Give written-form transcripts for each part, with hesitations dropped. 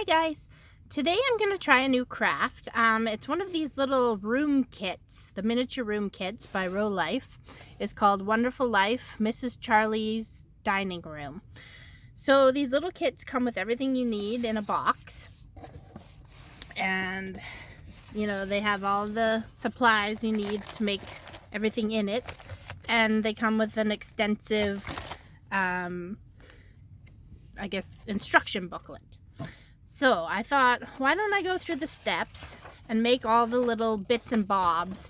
guys, today I'm going to try a new craft. It's one of these little room kits, the miniature room kits by Rolife. It's called Wonderful Life Mrs. Charlie's Dining Room. So these little kits come with everything you need in a box. And, you know, they have all the supplies you need to make everything in it. And they come with an extensive, instruction booklet. So I thought, why don't I go through the steps and make all the little bits and bobs?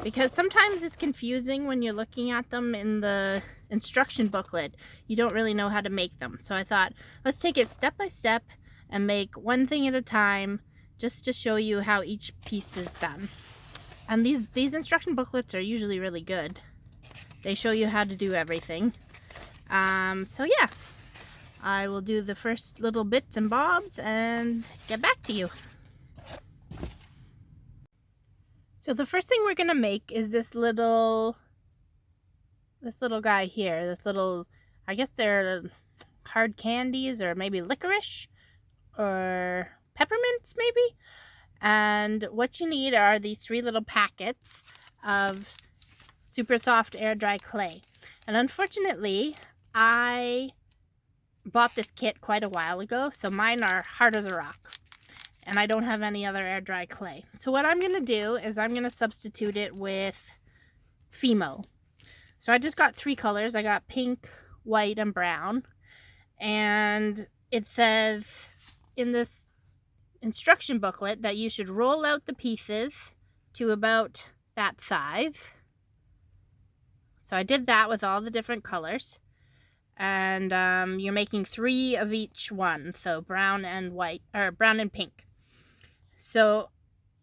Because sometimes it's confusing when you're looking at them in the instruction booklet. You don't really know how to make them. So I thought, let's take it step by step and make one thing at a time, just to show you how each piece is done. And these instruction booklets are usually really good. They show you how to do everything. So yeah, I will do the first little bits and bobs and get back to you. So the first thing we're gonna make is this little guy here. This little, I guess they're hard candies or maybe licorice or peppermints maybe. And what you need are these 3 little packets of super soft air dry clay. And unfortunately, I bought this kit quite a while ago, so mine are hard as a rock. And I don't have any other air dry clay. So what I'm going to do is I'm going to substitute it with Fimo. So I just got 3 colors. I got pink, white, and brown. And it says in this instruction booklet that you should roll out the pieces to about that size. So I did that with all the different colors. And you're making 3 of each one, so brown and white, or brown and pink. So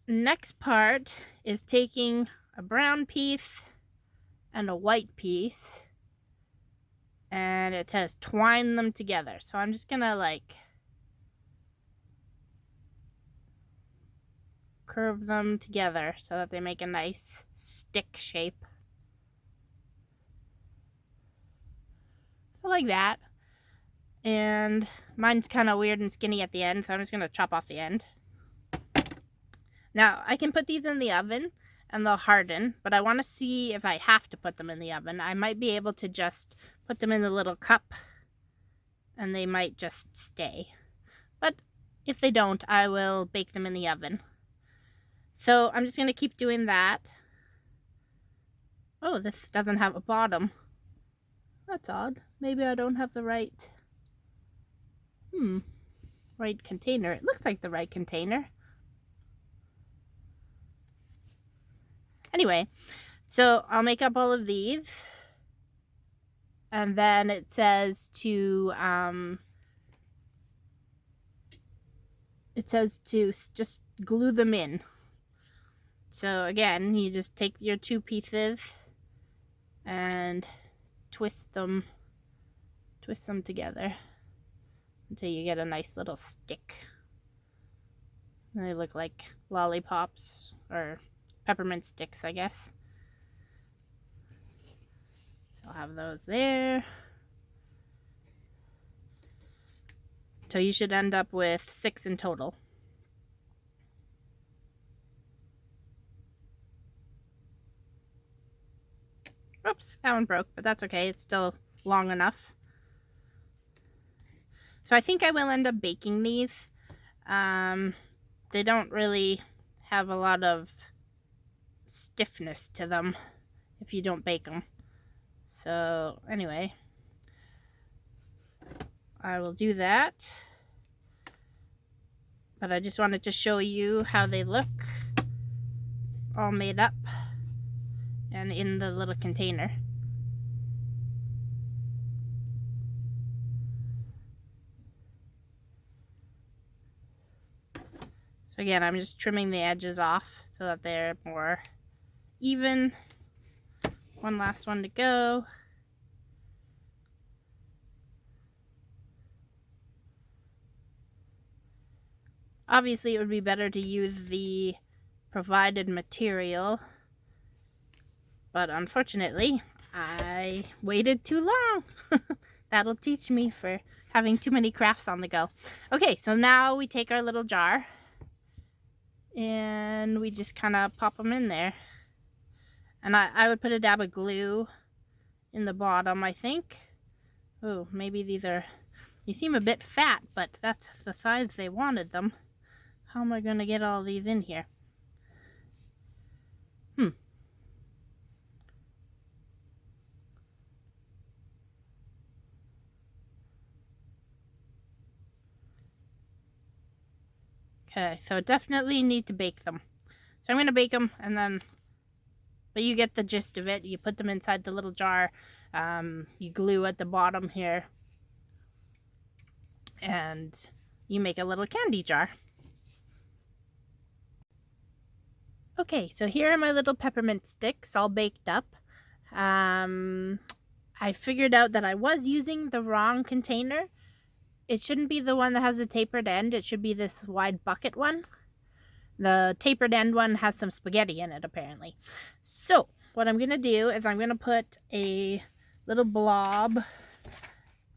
next part is taking a brown piece and a white piece, and it says twine them together. So I'm just gonna like curve them together so that they make a nice stick shape. Like that. And mine's kind of weird and skinny at the end, so I'm just going to chop off the end. Now, I can put these in the oven and they'll harden, but I want to see if I have to put them in the oven. I might be able to just put them in the little cup and they might just stay. But if they don't, I will bake them in the oven. So I'm just going to keep doing that. Oh, this doesn't have a bottom. That's odd. Maybe I don't have the right container. It looks like the right container. Anyway, so I'll make up all of these. And then it says to just glue them in. So again, you just take your 2 pieces and twist them together until you get a nice little stick. They look like lollipops or peppermint sticks, I guess. So I'll have those there. So you should end up with 6 in total. Oops, that one broke, but that's okay. It's still long enough. So I think I will end up baking these. They don't really have a lot of stiffness to them if you don't bake them. So anyway, I will do that. But I just wanted to show you how they look all made up and in the little container. So again, I'm just trimming the edges off so that they're more even. One last one to go. Obviously, it would be better to use the provided material, but unfortunately, I waited too long. That'll teach me for having too many crafts on the go. Okay, so now we take our little jar and we just kind of pop them in there. And I would put a dab of glue in the bottom, I think. Oh, maybe they seem a bit fat, but that's the size they wanted them. How am I going to get all these in here? Okay, so definitely need to bake them. So I'm going to bake them and then, but you get the gist of it. You put them inside the little jar. You glue at the bottom here. And you make a little candy jar. Okay, so here are my little peppermint sticks all baked up. I figured out that I was using the wrong container. It shouldn't be the one that has a tapered end. It should be this wide bucket one. The tapered end one has some spaghetti in it, apparently. So what I'm going to do is I'm going to put a little blob.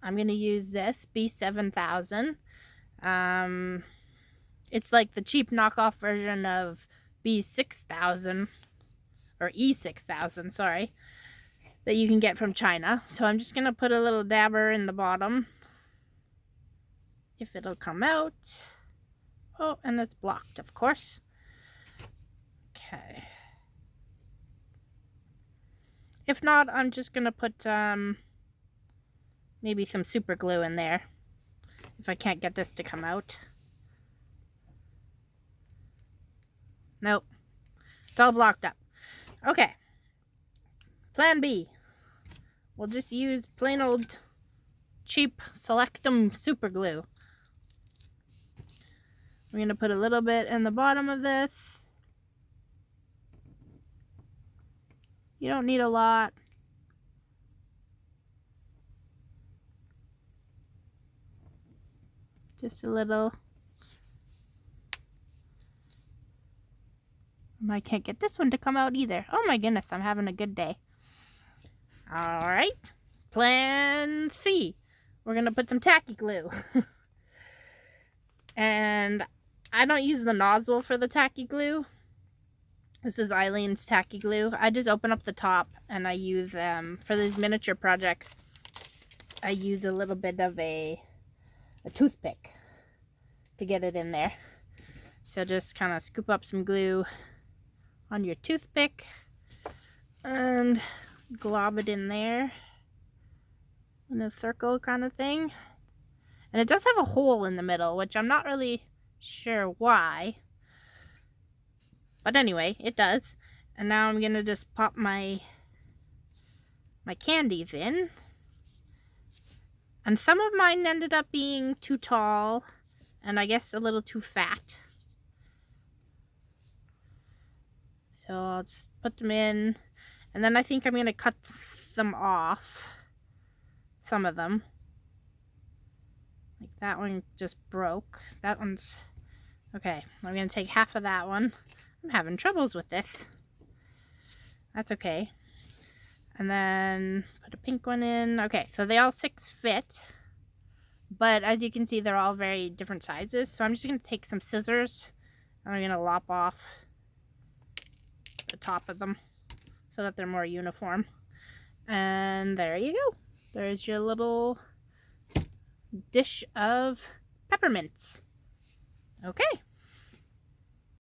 I'm going to use this B7000. It's like the cheap knockoff version of B6000, or E6000, sorry, that you can get from China. So I'm just going to put a little dabber in the bottom. If it'll come out. Oh, and it's blocked, of course. Okay. If not, I'm just going to put maybe some super glue in there if I can't get this to come out. Nope. It's all blocked up. Okay. Plan B. We'll just use plain old cheap Selectum super glue. We're going to put a little bit in the bottom of this. You don't need a lot. Just a little. And I can't get this one to come out either. Oh my goodness, I'm having a good day. Alright. Plan C. We're going to put some tacky glue. And I don't use the nozzle for the tacky glue. This is Eileen's tacky glue. I just open up the top and I use, for these miniature projects, I use a little bit of a toothpick to get it in there. So just kind of scoop up some glue on your toothpick and glob it in there in a circle kind of thing. And it does have a hole in the middle, which I'm not really sure why. But anyway, it does. And now I'm going to just pop my candies in. And some of mine ended up being too tall and I guess a little too fat. So I'll just put them in. And then I think I'm going to cut them off. Some of them. Like that one just broke. That one's... Okay, I'm going to take half of that one. I'm having troubles with this. That's okay. And then put a pink one in. Okay, so they all 6 fit. But as you can see, they're all very different sizes. So I'm just going to take some scissors. And I'm going to lop off the top of them so that they're more uniform. And there you go. There's your little dish of peppermints. Okay.